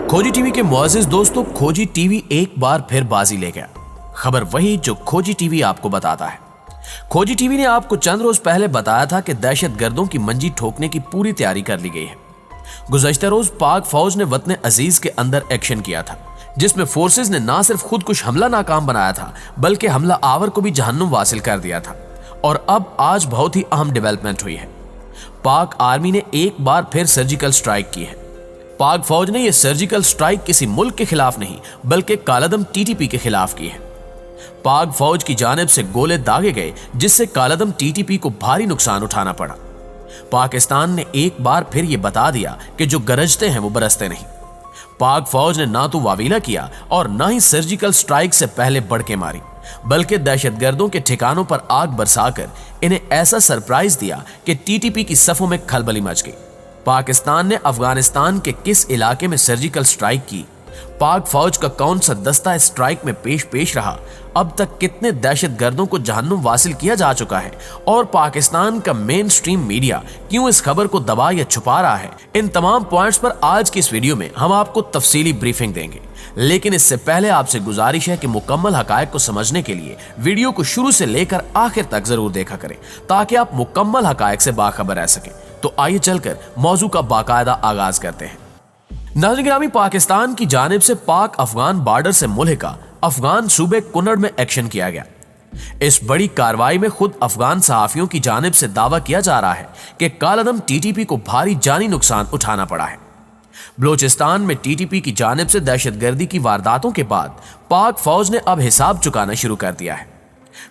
खोजी टीवी के मुअज़्ज़िज़ दोस्तों, खोजी टीवी एक बार फिर बाजी ले गया। खबर वही जो खोजी टीवी आपको बताता है। खोजी टीवी ने आपको चंद रोज पहले बताया था कि दहशतगर्दों की मंजी ठोकने की पूरी तैयारी कर ली गई है। गुज़श्ता रोज पाक फौज ने वतन अजीज के अंदर एक्शन किया था, जिसमें फोर्सेस ने ना सिर्फ खुद कुछ हमला नाकाम बनाया था, बल्कि हमला आवर को भी जहन्नुम वासिल कर दिया था। और अब आज बहुत ही अहम डेवलपमेंट हुई है। पाक आर्मी ने एक बार फिर सर्जिकल स्ट्राइक की है। पाक फौज ने यह सर्जिकल स्ट्राइक किसी मुल्क के खिलाफ नहीं, बल्कि कालादम टीटीपी के खिलाफ की है। पाक फौज की जानिब से गोले दागे गए, जिससे कालादम टीटीपी को भारी नुकसान उठाना पड़ा। पाकिस्तान ने एक बार फिर यह बता दिया कि जो गरजते हैं वो बरसते नहीं। पाक फौज ने ना तो वावीला किया और ना ही सर्जिकल स्ट्राइक से पहले बढ़के मारी, बल्कि दहशतगर्दों के ठिकानों पर आग बरसाकर इन्हें ऐसा सरप्राइज दिया कि टीटीपी की सफों में खलबली मच गई। पाकिस्तान ने अफगानिस्तान के किस इलाके में सर्जिकल स्ट्राइक की, पाक फौज का कौन सा दस्ता स्ट्राइक में पेश रहा, अब तक कितने दहशतगर्दों को जहन्नुम वासिल किया जा चुका है और पाकिस्तान का मेन स्ट्रीम मीडिया क्यों इस खबर को दबा या छुपा रहा है, इन तमाम पॉइंट्स पर आज की इस वीडियो में हम आपको तफसीली ब्रीफिंग देंगे। लेकिन इससे पहले आपसे गुजारिश है कि मुकम्मल हकायक को समझने के लिए वीडियो को शुरू से लेकर आखिर तक जरूर देखा करें, ताकि आप मुकम्मल हकायक से बाखबर रह सकें। तो आइए चलकर मौजू का बाकायदा आगाज करते हैं। नाज़रीन गिरामी, पाकिस्तान की जानिब से पाक अफगान बॉर्डर से मुल्हिका अफगान सूबे कुन्नड़ में एक्शन किया गया। इस बड़ी कार्रवाई में खुद अफगान सहाफियों की जानिब से दावा किया जा रहा है कि कालादम टीटीपी को भारी जानी नुकसान उठाना पड़ा है। बलोचिस्तान में टीटीपी की जानिब से दहशतगर्दी की वारदातों के बाद पाक फौज ने अब हिसाब चुकाना शुरू कर दिया है।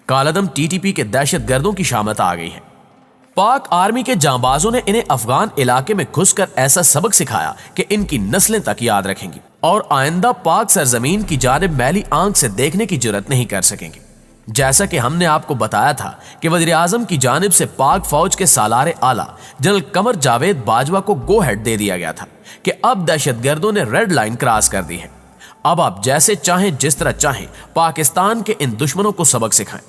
कालादम टीटीपी के दहशतगर्दों की शामत आ गई है। पाक आर्मी के जांबाजों ने इन्हें अफगान इलाके में घुसकर ऐसा सबक सिखाया कि इनकी नस्लें तक याद रखेंगी और आइंदा पाक सरजमीन की जानिब मैली आंख से देखने की जुर्रत नहीं कर सकेंगे। जैसा कि हमने आपको बताया था कि वज़ीर आज़म की जानिब से पाक फौज के सालारे आला जनरल कमर जावेद बाजवा को गो हेड दे दिया गया था कि अब दहशतगर्दों ने रेड लाइन क्रॉस कर दी है। अब आप जैसे चाहें, जिस तरह चाहें, पाकिस्तान के इन दुश्मनों को सबक सिखाएं,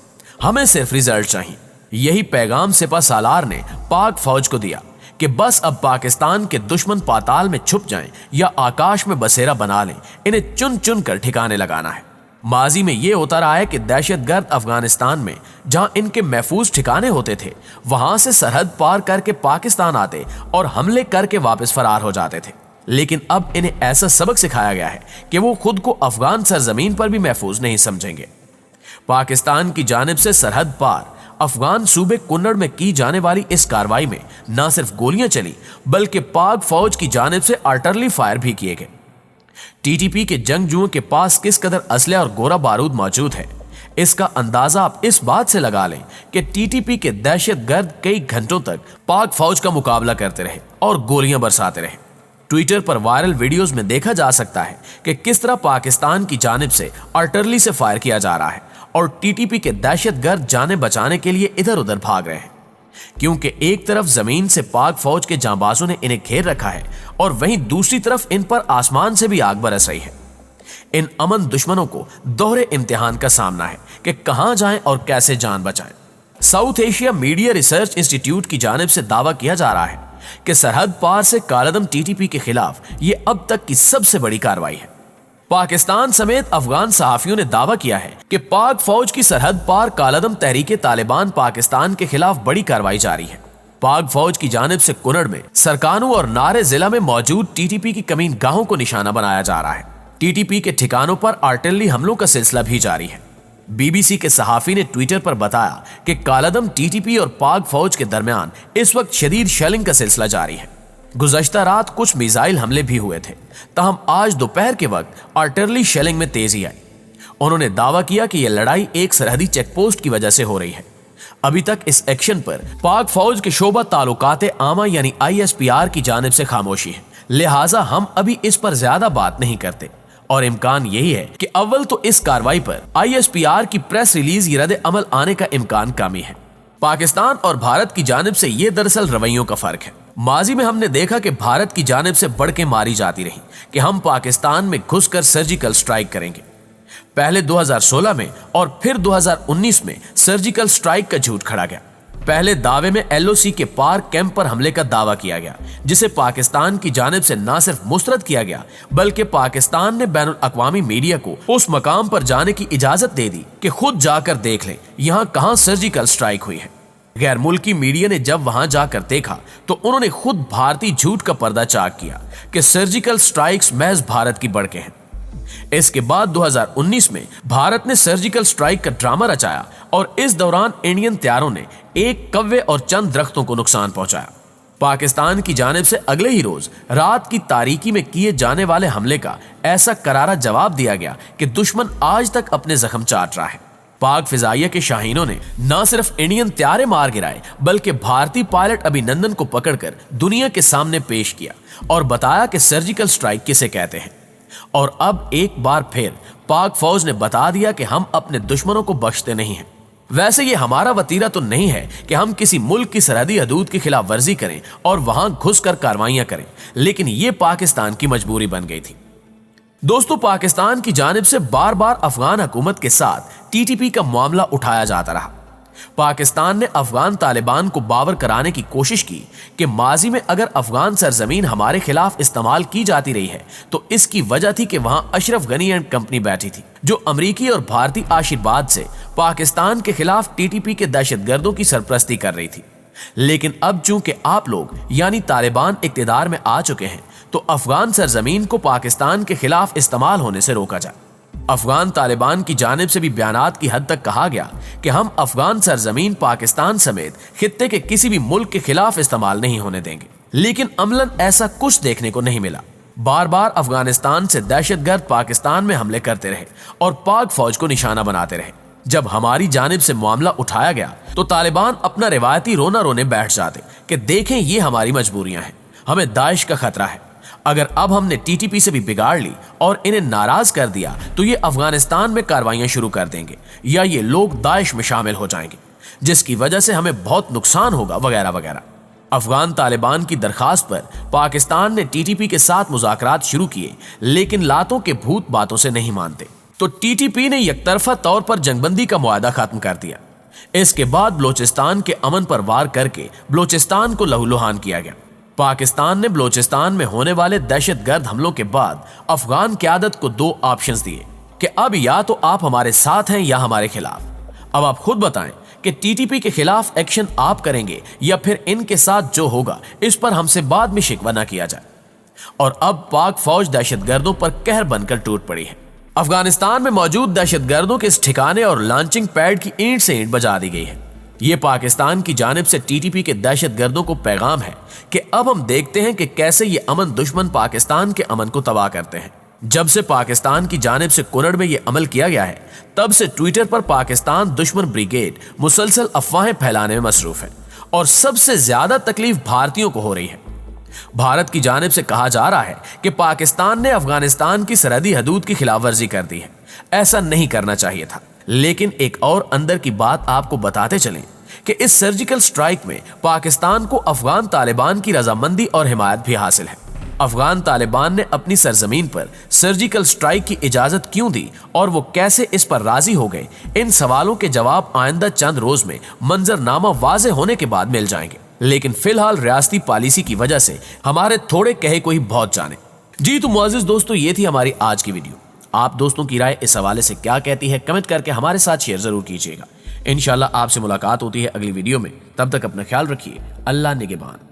हमें सिर्फ रिजल्ट चाहिए। यही पैगाम सिपा सालार ने पाक फौज को दिया कि बस अब पाकिस्तान के दुश्मन पाताल में छुप जाएं या आकाश में बसेरा बना लें, इन्हें चुन चुन कर ठिकाने लगाना है। माजी में यह होता रहा है कि दहशतगर्द अफगानिस्तान में जहां इनके महफूज ठिकाने होते थे, वहां से सरहद पार करके पाकिस्तान आते और हमले करके वापस फरार हो जाते थे। लेकिन अब इन्हें ऐसा सबक सिखाया गया है कि वो खुद को अफगान सरजमीन पर भी महफूज नहीं समझेंगे। पाकिस्तान की जानिब से सरहद पार अफगान सूबे कुन्नड़ में की जाने वाली इस कार्रवाई में न सिर्फ गोलियां चली, बल्कि पाक फौज की जानिब से आर्टिलरी फायर भी किए गए। टीटीपी के जंगजुओं के पास किस कदर असले और गोला बारूद मौजूद है, इसका अंदाजा आप इस बात से लगा लें कि टीटीपी के दहशतगर्द कई घंटों तक पाक फौज का मुकाबला करते रहे और गोलियां बरसाते रहे। ट्विटर पर वायरल वीडियोस में देखा जा सकता है कि किस तरह पाकिस्तान की जानिब से आर्टिलरी से फायर किया जा रहा है और टीटीपी के दहशतगर्द जाने बचाने के लिए इधर उधर भाग रहे हैं, क्योंकि एक तरफ जमीन से पाक फौज के जांबाजों ने इन्हें घेर रखा है और वहीं दूसरी तरफ इन पर आसमान से भी आग बरस रही है। इन अमन दुश्मनों को दोहरे इम्तिहान का सामना है कि कहां जाएं और कैसे जान बचाएं। South Asia media research institute की जानिब से दावा किया जा रहा है कि सरहद पार से कालादम टीटीपी के खिलाफ ये अब तक की सबसे बड़ी कार्रवाई है। पाकिस्तान समेत अफगान सहाफियों ने दावा किया है कि पाक फौज की सरहद पार कालादम तहरीके तालिबान पाकिस्तान के खिलाफ बड़ी कार्रवाई जारी है। पाक फौज की जानिब से कुन्नड़ में सरकानू और नारे जिला में मौजूद टीटीपी की कमीन गाहों को निशाना बनाया जा रहा है। टीटीपी के ठिकानों पर आर्टिलरी हमलों का सिलसिला भी जारी है। बीबीसी के सहाफी ने ट्विटर पर बताया कि कालादम टीटीपी और पाक फौज के दरमियान इस वक्त शदीद शेलिंग का सिलसिला जारी है। गुज़श्ता रात कुछ मिसाइल हमले भी हुए थे, तहम आज दोपहर के वक्त आर्टिलरी शेलिंग में तेजी आई। उन्होंने दावा किया कि यह लड़ाई एक सरहदी चेकपोस्ट की वजह से हो रही है। अभी तक इस एक्शन पर पाक फौज के शोबा ताल्लुकात आमा यानी ISPR की जानिब से खामोशी है, लिहाजा हम अभी इस पर ज्यादा बात नहीं करते और इम्कान यही है कि अव्वल तो इस कार्रवाई पर ISPR की प्रेस रिलीज की रद्द अमल आने का इम्कान कमी है। पाकिस्तान और भारत की जानिब से यह दरअसल रवैयों का फर्क है। माजी में हमने देखा कि भारत की जानिब से बढ़ के मारी जाती रही कि हम पाकिस्तान में घुसकर सर्जिकल स्ट्राइक करेंगे। पहले 2016 में और फिर 2019 में सर्जिकल स्ट्राइक का झूठ खड़ा गया। पहले दावे में LOC के पार कैंप पर हमले का दावा किया गया, जिसे पाकिस्तान की जानिब से न सिर्फ मुस्तरद किया गया बल्कि पाकिस्तान ने बैनुल अक़वामी मीडिया को उस मकाम पर जाने की इजाजत दे दी कि खुद जाकर देख लें यहाँ कहां सर्जिकल स्ट्राइक हुई है। गैर मुल्की मीडिया ने जब वहां जाकर देखा तो उन्होंने खुद भारतीय झूठ का पर्दा चाक किया कि सर्जिकल स्ट्राइक्स महज भारत की बढ़के हैं। इसके बाद 2019 में भारत ने सर्जिकल स्ट्राइक का ड्रामा रचाया और इस दौरान इंडियन तैयारों ने एक कौवे और चंद दरख्तों को नुकसान पहुंचाया। पाकिस्तान की जानिब से अगले ही रोज रात की तारीकी में किए जाने वाले हमले का ऐसा करारा जवाब दिया गया कि दुश्मन आज तक अपने जख्म चाट रहा है। पाक फिजाइया के शाहीनों ने न सिर्फ इंडियन त्यारे मार गिराए बल्कि भारतीय पायलट अभिनंदन को पकड़कर दुनिया के सामने पेश किया और बताया कि सर्जिकल स्ट्राइक किसे कहते हैं। और अब एक बार फिर पाक फौज ने बता दिया कि हम अपने दुश्मनों को बख्शते नहीं हैं। वैसे ये हमारा वतीरा तो नहीं है कि हम किसी मुल्क की सरहदी हदूद की खिलाफ वर्जी करें और वहां घुसकर कार्रवाइयां करें, लेकिन ये पाकिस्तान की मजबूरी बन गई थी। दोस्तों, पाकिस्तान की जानिब से बार बार अफगान हुकूमत के साथ TTP का मामला उठाया जाता रहा। पाकिस्तान ने अफगान तालिबान को बावर कराने की कोशिश की कि माजी में अगर अफगान सरजमीन हमारे खिलाफ इस्तेमाल की जाती रही है तो इसकी वजह थी कि वहां अशरफ गनी एंड कंपनी बैठी थी, जो अमरीकी और भारतीय आशीर्वाद से पाकिस्तान के खिलाफ TTP के दहशतगर्दों की सरपरस्ती कर रही थी। लेकिन अब चूंकि आप लोग यानी तालिबान इक्तिदार में आ चुके हैं तो अफगान सरजमीन को पाकिस्तान के खिलाफ इस्तेमाल होने से रोका जाए। अफगान तालिबान की जानिब से भी बयानात की हद तक कहा गया कि हम अफगान सरजमीन पाकिस्तान समेत खित्ते के किसी भी मुल्क के खिलाफ इस्तेमाल नहीं होने देंगे, लेकिन अमलन ऐसा कुछ देखने को नहीं मिला। बार बार अफगानिस्तान से दहशतगर्द पाकिस्तान में हमले करते रहे और पाक फौज को निशाना बनाते रहे। जब हमारी जानिब से मामला उठाया गया तो तालिबान अपना रिवायती रोना रोने बैठ जाते कि देखें ये हमारी मजबूरियां हैं, हमें दाइश का खतरा है। अगर अब हमने TTP से भी बिगाड़ ली और इन्हें नाराज कर दिया तो ये अफगानिस्तान में कार्रवाइयां शुरू कर देंगे या ये लोग दाइश में शामिल हो जाएंगे, जिसकी वजह से हमें बहुत नुकसान होगा वगैरह वगैरह। अफगान तालिबान की दरखास्त पर पाकिस्तान ने TTP के साथ मुज़ाकरात शुरू किए, लेकिन लातों के भूत बातों से नहीं मानते, तो TTP ने यकतरफा तौर पर जंगबंदी का मुआहदा खत्म कर दिया। इसके बाद बलोचिस्तान के अमन पर वार करके बलोचिस्तान को लहूलुहान किया गया। पाकिस्तान ने बलोचिस्तान में होने वाले दहशतगर्द हमलों के बाद अफगान क़यादत को दो ऑप्शंस दिए कि अब या तो आप हमारे साथ हैं या हमारे खिलाफ। अब आप खुद बताएं कि TTP के खिलाफ एक्शन आप करेंगे या फिर इनके साथ जो होगा इस पर हमसे बाद में शिकवा न किया जाए। और अब पाक फौज दहशतगर्दों पर कहर बनकर टूट पड़ी है। अफगानिस्तान में मौजूद दहशतगर्दों के इस ठिकाने और लॉन्चिंग पैड की ईंट से ईंट बजा दी गई है। ये पाकिस्तान की जानिब से TTP के दहशतगर्दों को पैगाम है कि अब हम देखते हैं कि कैसे ये अमन दुश्मन पाकिस्तान के अमन को तबाह करते हैं। जब से पाकिस्तान की जानिब से कुनड़ में ये अमल किया गया है, तब से ट्विटर पर पाकिस्तान दुश्मन ब्रिगेड मुसलसल अफवाहें फैलाने में मसरूफ है और सबसे ज्यादा तकलीफ भारतीयों को हो रही है। भारत की जानिब से कहा जा रहा है कि पाकिस्तान ने अफगानिस्तान की सरहदी हदूद की खिलाफ वर्जी कर दी है। ऐसा नहीं करना चाहिए था, लेकिन एक और अंदर की बात आपको बताते चलें कि इस सर्जिकल स्ट्राइक में पाकिस्तान को अफगान तालिबान की रजामंदी और हिमायत भी हासिल है। अफगान तालिबान ने अपनी सरजमीन पर सर्जिकल स्ट्राइक की इजाजत क्यों दी और वो कैसे इस पर राजी हो गए, इन सवालों के जवाब आइंदा चंद रोज में मंजरनामा वाजे होने के बाद मिल जाएंगे। लेकिन फिलहाल रियासती पॉलिसी की वजह से हमारे थोड़े कहे कोई बहुत जाने। जी तो मुअज़्ज़िज़ दोस्तों, ये थी हमारी आज की वीडियो। आप दोस्तों की राय इस हवाले से क्या कहती है, कमेंट करके हमारे साथ शेयर जरूर कीजिएगा। इंशाल्लाह आपसे मुलाकात होती है अगली वीडियो में। तब तक अपना ख्याल रखिए। अल्लाह निगहबान।